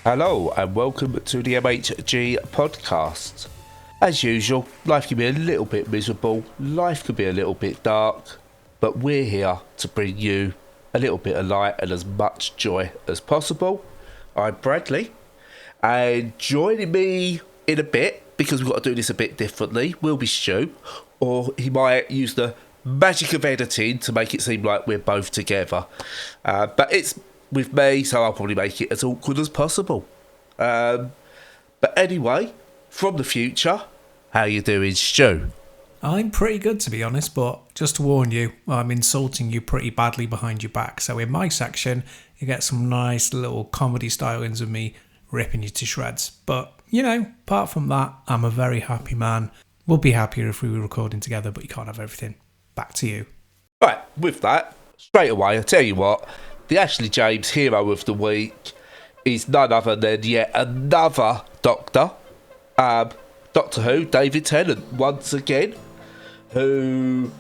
Hello and welcome to the MHG podcast. As usual, life can be a little bit miserable, life can be a little bit dark, but we're here to bring you a little bit of light and as much joy as possible. I'm Bradley, and joining me in a bit, because we've got to do this a bit differently, will be Stu, or he might use the magic of editing to make it seem like we're both together. But it's with me, so I'll probably make it as awkward as possible. But anyway, from the future, how you doing, Stu? I'm pretty good, to be honest, but just to warn you, I'm insulting you pretty badly behind your back. So in my section, you get some nice little comedy stylings of me ripping you to shreds. But, you know, apart from that, I'm a very happy man. We'll be happier if we were recording together, but you can't have everything. Back to you. Right, with that, straight away, I'll tell you what, the Ashley James Hero of the Week is none other than yet another Doctor. Doctor Who, David Tennant, once again, who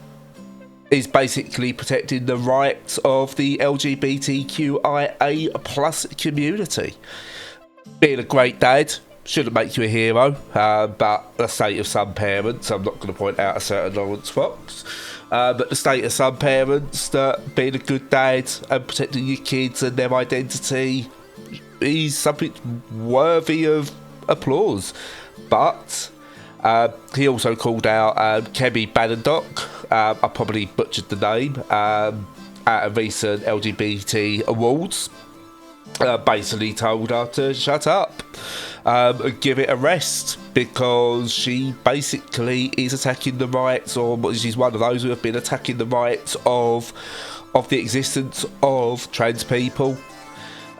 is basically protecting the rights of the LGBTQIA plus community. Being a great dad shouldn't make you a hero, but the state of some parents, I'm not going to point out a certain Lawrence Fox, but the state of some parents that being a good dad and protecting your kids and their identity is something worthy of applause. But he also called out Kemi Badenoch, I probably butchered the name, at a recent LGBT awards. Basically told her to shut up and give it a rest, because she basically is attacking the rights, or she's one of those who have been attacking the rights of the existence of trans people,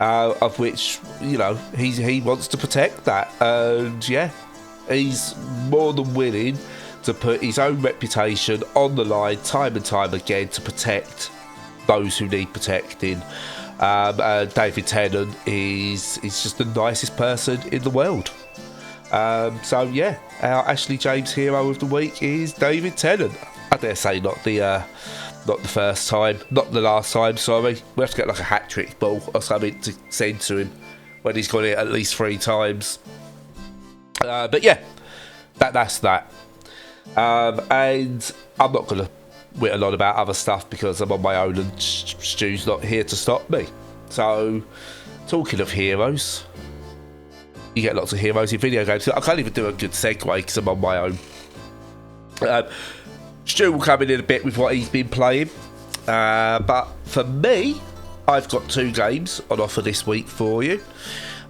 of which, you know, he wants to protect that. And yeah, he's more than willing to put his own reputation on the line time and time again to protect those who need protecting. David Tennant is just the nicest person in the world. So yeah, our Ashley James Hero of the Week is David Tennant. I dare say not the first time, not the last time, sorry. We have to get like a hat-trick ball or something to send to him when he's got it at least 3 times. But yeah, that's that. And I'm not going to whittle on about other stuff because I'm on my own and Stu's not here to stop me. So, talking of heroes, you get lots of heroes in video games. I can't even do a good segue because I'm on my own. Stu will come in a bit with what he's been playing. But for me, I've got 2 games on offer this week for you.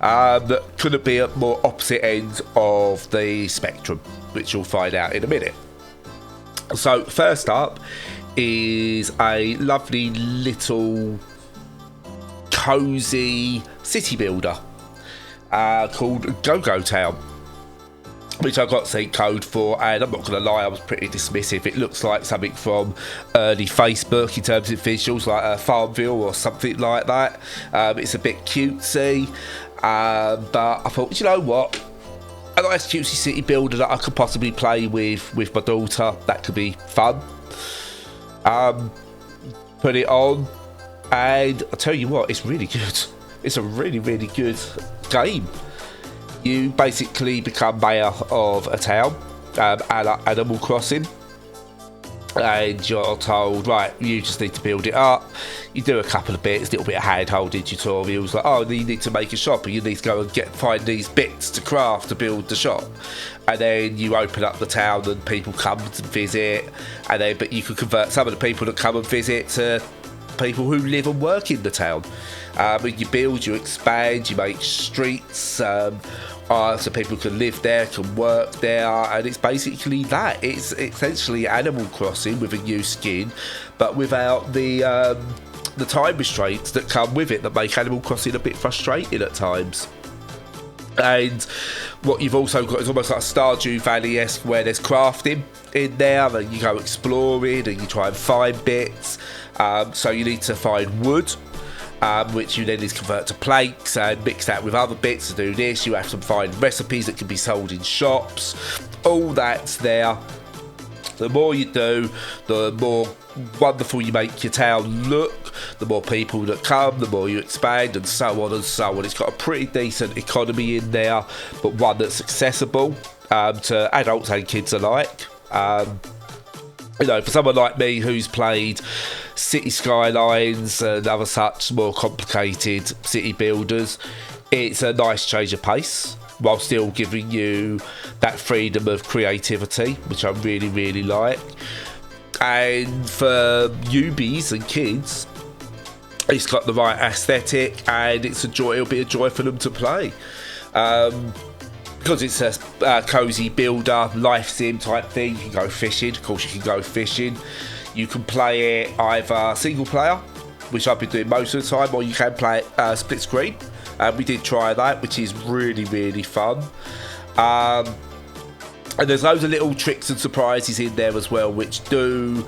That couldn't be at more opposite ends of the spectrum, which you'll find out in a minute. So first up is a lovely little cosy city builder called Go-Go Town, which I got seat code for, and I'm not going to lie, I was pretty dismissive. It looks like something from early Facebook in terms of visuals, like Farmville or something like that. It's a bit cutesy, but I thought, you know what, a nice cutesy city builder that I could possibly play with my daughter, that could be fun. Put it on, and I tell you what, it's really good. It's a really, really good game. You basically become mayor of a town, a la Animal Crossing, and you're told, right, you just need to build it up. You do a couple of bits, a little bit of hand-holding tutorials, like, oh, you need to make a shop, and you need to go and find these bits to craft to build the shop. And then you open up the town and people come to visit, and then, but you can convert some of the people that come and visit to people who live and work in the town. You build, you expand, you make streets, so people can live there, can work there, and it's basically that. It's essentially Animal Crossing with a new skin, but without the time restraints that come with it that make Animal Crossing a bit frustrating at times. And what you've also got is almost like a Stardew Valley-esque, where there's crafting in there, and you go exploring and you try and find bits. So you need to find wood, which you then need to convert to planks and mix that with other bits to do this. You have to find recipes that can be sold in shops. All that's there. The more you do, the more wonderful you make your town look. the more people that come, the more you expand, and so on and so on. It's got a pretty decent economy in there, but one that's accessible to adults and kids alike. You know, for someone like me who's played City Skylines and other such more complicated city builders, it's a nice change of pace while still giving you that freedom of creativity, which I really, really like. And for newbies and kids, it's got the right aesthetic, and it's a joy. It'll be a joy for them to play. Because it's a cozy builder, life sim type thing. You can go fishing. Of course, you can go fishing. You can play it either single player, which I've been doing most of the time, or you can play it split screen. We did try that, which is really, really fun. And there's loads of little tricks and surprises in there as well, which do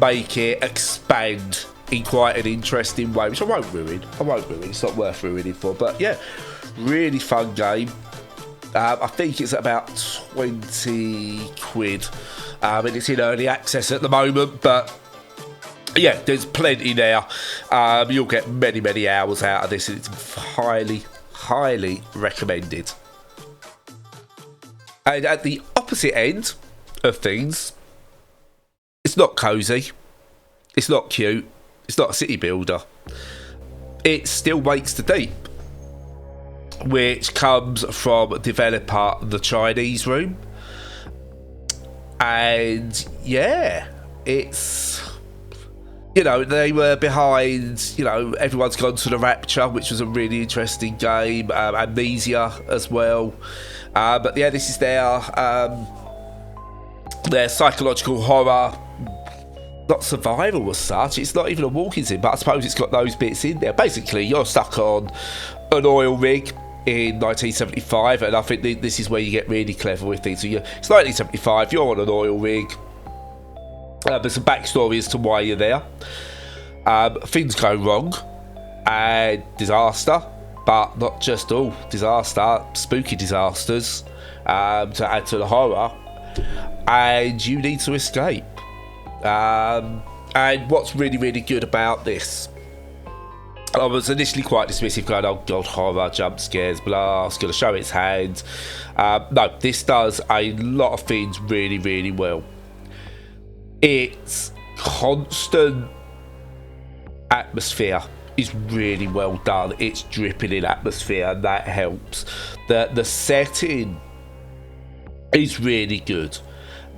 make it expand in quite an interesting way, which I won't ruin. It's not worth ruining for. But yeah, really fun game. I think it's at about 20 quid, and it's in early access at the moment, but yeah, there's plenty there. You'll get many, many hours out of this, and it's highly, highly recommended. And at the opposite end of things, it's not cosy, it's not cute, it's not a city builder. It Still Wakes the Deep, which comes from developer The Chinese Room. And yeah, it's, you know, they were behind, you know, Everyone's Gone to the Rapture, which was a really interesting game, Amnesia as well. But yeah, this is their psychological horror, not survival as such. It's not even a walking sim, but I suppose it's got those bits in there. Basically, you're stuck on an oil rig in 1975, and I think this is where you get really clever with things. So it's 1975, you're on an oil rig. There's some backstory as to why you're there. Things go wrong, and disaster, but not just all disaster, spooky disasters to add to the horror, and you need to escape. And what's really, really good about this, I was initially quite dismissive, going, oh god, horror, jump scares, blah, it's going to show its hand. No, this does a lot of things really, really well. Its constant atmosphere is really well done. It's dripping in atmosphere, and that helps. The setting is really good,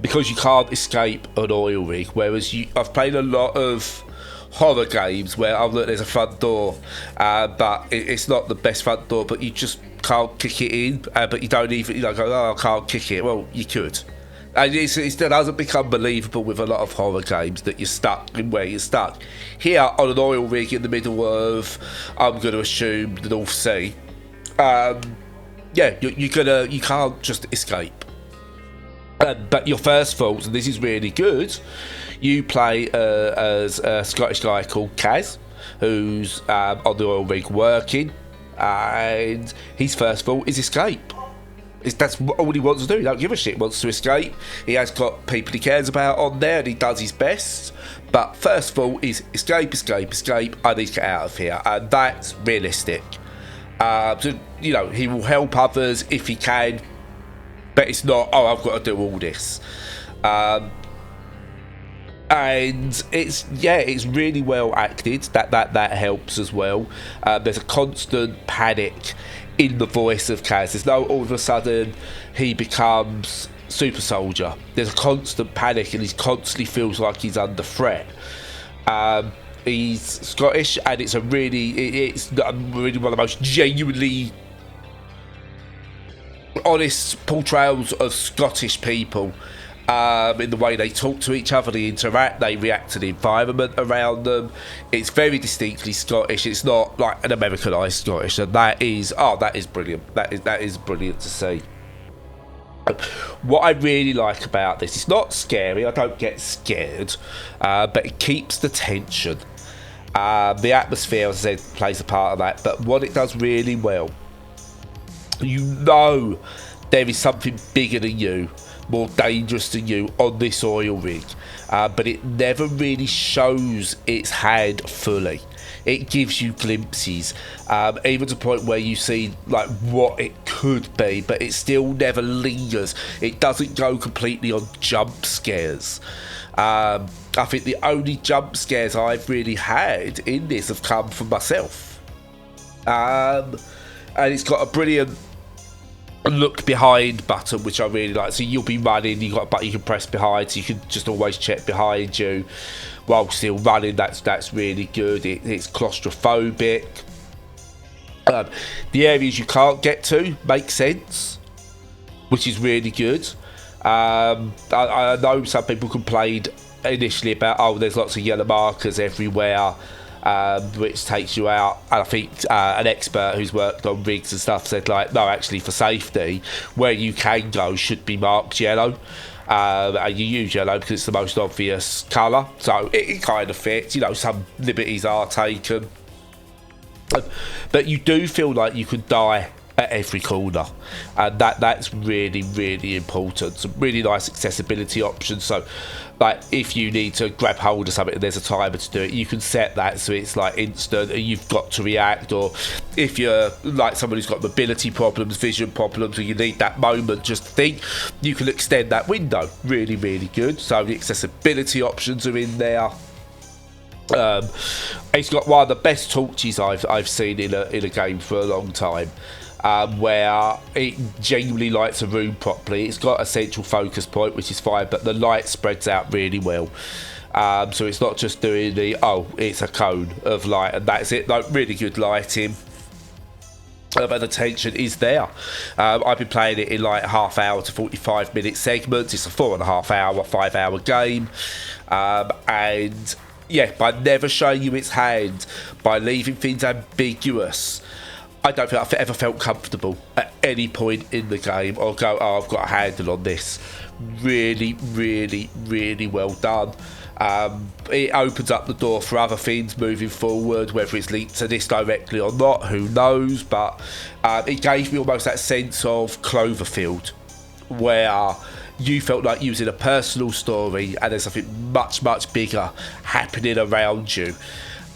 because you can't escape an oil rig, whereas I've played a lot of horror games where, oh look, there's a front door, but it's not the best front door, but you just can't kick it in, but you don't even, you know, go, oh, I can't kick it. Well, you could. And it doesn't become believable with a lot of horror games that you're stuck in where you're stuck. Here, on an oil rig in the middle of, I'm going to assume, the North Sea, yeah, you can't just escape. But your first thoughts, and this is really good, you play as a Scottish guy called Kaz, who's on the oil rig working, and his first thought is escape. That's all he wants to do. He don't give a shit. He wants to escape. He has got people he cares about on there, and he does his best. But first thought is escape, escape, escape. I need to get out of here, and that's realistic. So, you know, he will help others if he can, but it's not, oh, I've got to do all this. And it's really well acted. That helps as well. There's a constant panic in the voice of Kaz. There's no all of a sudden he becomes super soldier. There's a constant panic, and he constantly feels like he's under threat. He's Scottish, and it's really one of the most genuinely honest portrayals of Scottish people, in the way they talk to each other, they interact, they react to the environment around them. It's very distinctly Scottish. It's not like an Americanised Scottish, and that is brilliant. That is brilliant to see. What I really like about this, it's not scary, I don't get scared, but it keeps the tension. The atmosphere, as I said, plays a part of that, but what it does really well, you know there is something bigger than you, more dangerous than you on this oil rig, but it never really shows its hand fully. it gives you glimpses, even to the point where you see like what it could be, but it still never lingers. It doesn't go completely on jump scares. I think the only jump scares I've really had in this have come from myself. And it's got a brilliant look behind button, which I really like. So you'll be running, you've got a button you can press behind, so you can just always check behind you while still running. That's really good. It's claustrophobic. The areas you can't get to make sense, which is really good. I know some people complained initially about, there's lots of yellow markers everywhere, which takes you out. And I think an expert who's worked on rigs and stuff said, like, no, actually for safety, where you can go should be marked yellow. And you use yellow because it's the most obvious colour, so it kind of fits. Some liberties are taken, but you do feel like you could die at every corner, and that's really, really important. Some really nice accessibility options. So like if you need to grab hold of something and there's a timer to do it, you can set that so it's like instant and you've got to react. Or if you're like someone who's got mobility problems, vision problems, or you need that moment just to think, you can extend that window. Really, really good. So the accessibility options are in there. It's got one of the best torches I've seen in a game for a long time. Where it genuinely lights a room properly. It's got a central focus point, which is fine, but the light spreads out really well. So it's not just doing it's a cone of light and that's it. Like, really good lighting. And the tension is there. I've been playing it in like half hour to 45 minute segments. It's a 4.5 hour, 5 hour game. And yeah, by never showing you its hand, by leaving things ambiguous, I don't think I've ever felt comfortable at any point in the game or go, I've got a handle on this. Really, really, really well done. It opens up the door for other things moving forward, whether it's linked to this directly or not, who knows, but it gave me almost that sense of Cloverfield, where you felt like you was in a personal story and there's something much, much bigger happening around you.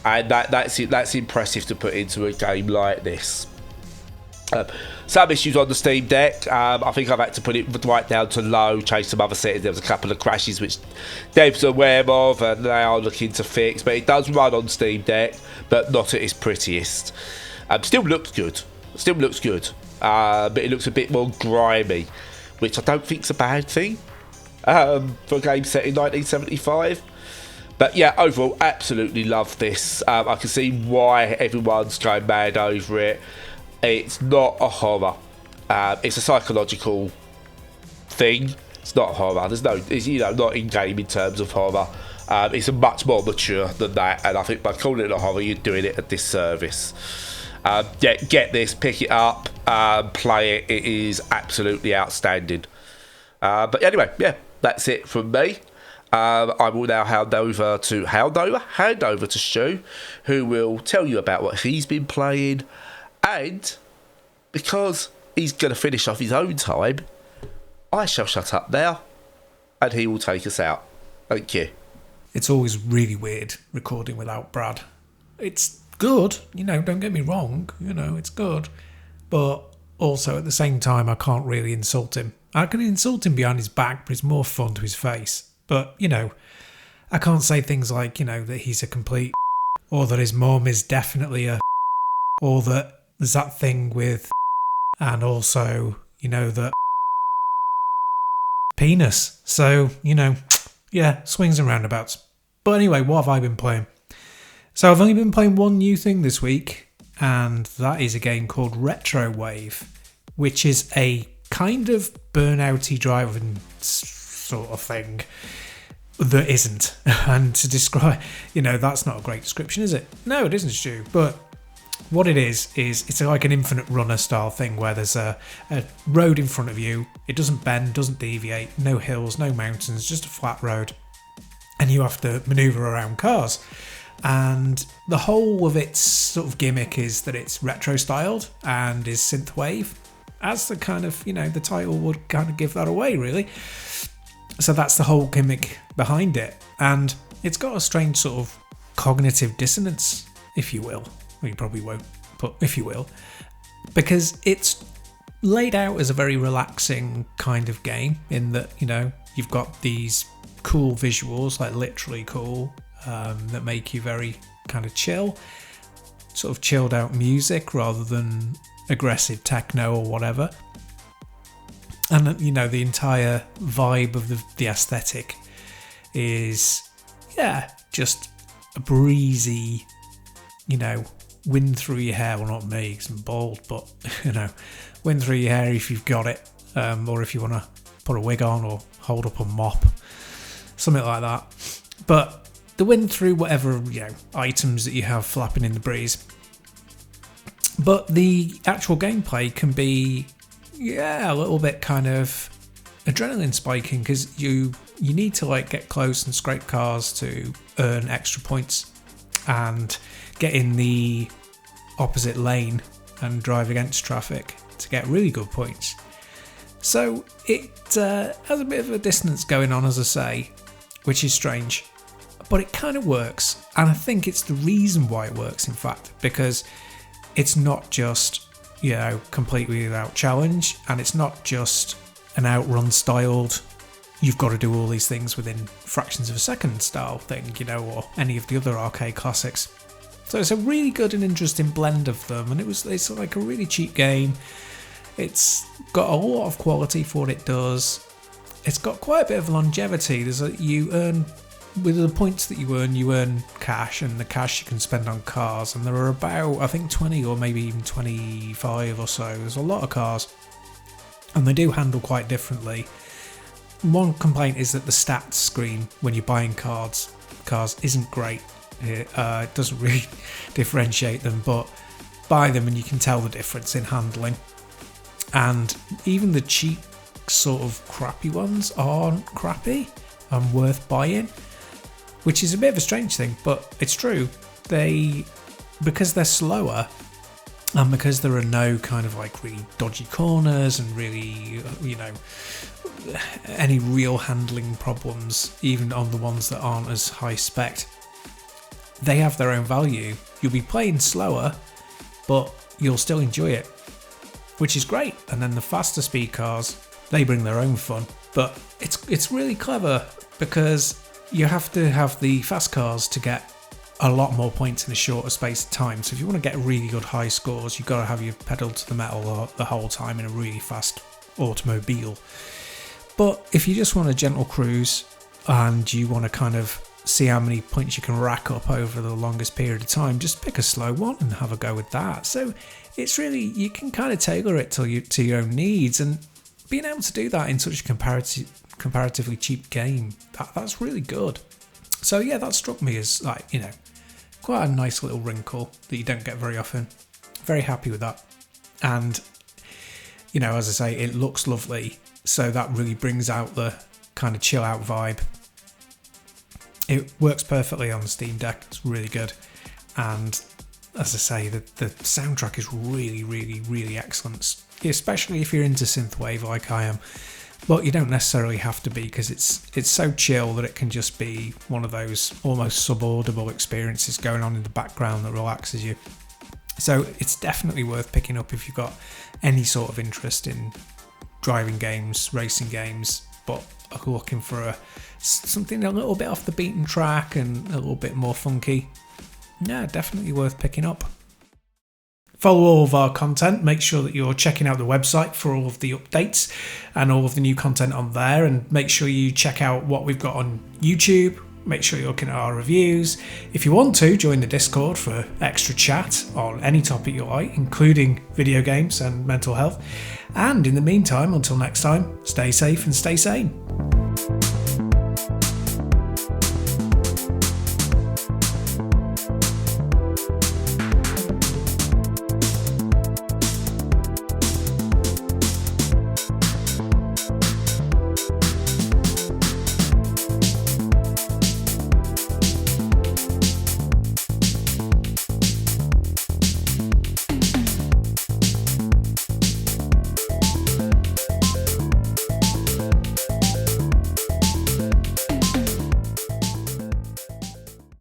And that's impressive to put into a game like this. Some issues on the Steam Deck. I think I've had to put it right down to low, change some other settings. There was a couple of crashes which Dev's aware of and they are looking to fix. But it does run on Steam Deck, but not at its prettiest. Still looks good. But it looks a bit more grimy, which I don't think's a bad thing for a game set in 1975. But yeah, overall, absolutely love this. I can see why everyone's going mad over it. It's not a horror. It's a psychological thing. It's not horror. It's not in-game in terms of horror. It's a much more mature than that. And I think by calling it a horror, you're doing it a disservice. Get this, pick it up, play it. It is absolutely outstanding. But anyway, yeah, that's it from me. I will now hand over to Stu, who will tell you about what he's been playing, and because he's going to finish off his own time, I shall shut up now, and he will take us out. Thank you. It's always really weird recording without Brad. It's good, don't get me wrong, it's good, but also at the same time I can't really insult him. I can insult him behind his back, but it's more fun to his face. But, I can't say things like, that he's a complete or that his mum is definitely a or that there's that thing with and also, that penis. So, yeah, swings and roundabouts. But anyway, what have I been playing? So I've only been playing one new thing this week, and that is a game called Retrowave, which is a kind of burnouty driving sort of thing that isn't. And to describe, that's not a great description, is it? No, it isn't, Stu. But what it is it's like an infinite runner style thing where there's a road in front of you. It doesn't bend, doesn't deviate, no hills, no mountains, just a flat road. And you have to manoeuvre around cars. And the whole of its sort of gimmick is that it's retro styled and is synthwave. As the kind of, the title would kind of give that away, really. So that's the whole gimmick behind it. And it's got a strange sort of cognitive dissonance if you will. Well, you probably won't, but if you will. Because it's laid out as a very relaxing kind of game in that, you know, you've got these cool visuals, like literally cool, that make you very kind of chill, sort of chilled out music rather than aggressive techno or whatever. And, you know, the entire vibe of the aesthetic is, yeah, just a breezy, you know, wind through your hair. Well, not me, because I'm bald, but, you know, wind through your hair if you've got it, or if you want to put a wig on or hold up a mop, something like that. But the wind through whatever, you know, items that you have flapping in the breeze. But the actual gameplay can be, yeah, a little bit kind of adrenaline spiking, because you need to like get close and scrape cars to earn extra points and get in the opposite lane and drive against traffic to get really good points. So it has a bit of a dissonance going on, as I say, which is strange, but it kind of works, and I think it's the reason why it works, in fact, because it's not just, you know, completely without challenge, and it's not just an outrun styled, you've got to do all these things within fractions of a second style thing, you know, or any of the other arcade classics. So it's a really good and interesting blend of them, and it's like a really cheap game. It's got a lot of quality for what it does. It's got quite a bit of longevity. You earn, with the points that you earn cash, and the cash you can spend on cars, and there are about, I think, 20 or maybe even 25 or so. There's a lot of cars, and they do handle quite differently. One complaint is that the stats screen when you're buying cars isn't great. It doesn't really differentiate them, but buy them and you can tell the difference in handling. And even the cheap sort of crappy ones aren't crappy and worth buying, which is a bit of a strange thing, but it's true. Because they're slower, and because there are no kind of like really dodgy corners and really, you know, any real handling problems, even on the ones that aren't as high spec, they have their own value. You'll be playing slower, but you'll still enjoy it, which is great. And then the faster speed cars, they bring their own fun. But it's really clever, because you have to have the fast cars to get a lot more points in a shorter space of time. So if you want to get really good high scores, you've got to have your pedal to the metal the whole time in a really fast automobile. But if you just want a gentle cruise and you want to kind of see how many points you can rack up over the longest period of time, just pick a slow one and have a go with that. So it's really, you can kind of tailor it to your own needs, and being able to do that in such a comparatively cheap game, that's really good. So yeah, that struck me as, like, you know, quite a nice little wrinkle that you don't get very often. Very happy with that. And, you know, as I say, it looks lovely, so that really brings out the kind of chill out vibe. It works perfectly on the Steam Deck. It's really good. And as I say, the soundtrack is really, really, really excellent, especially if you're into synthwave like I am. But you don't necessarily have to be, because it's so chill that it can just be one of those almost subaudible experiences going on in the background that relaxes you. So it's definitely worth picking up if you've got any sort of interest in driving games, racing games, but are looking for something a little bit off the beaten track and a little bit more funky. Yeah, definitely worth picking up. Follow all of our content. Make sure that you're checking out the website for all of the updates and all of the new content on there, and make sure you check out what we've got on YouTube. Make sure you're looking at our reviews. If you want to, join the Discord for extra chat on any topic you like, including video games and mental health. And in the meantime, until next time, stay safe and stay sane.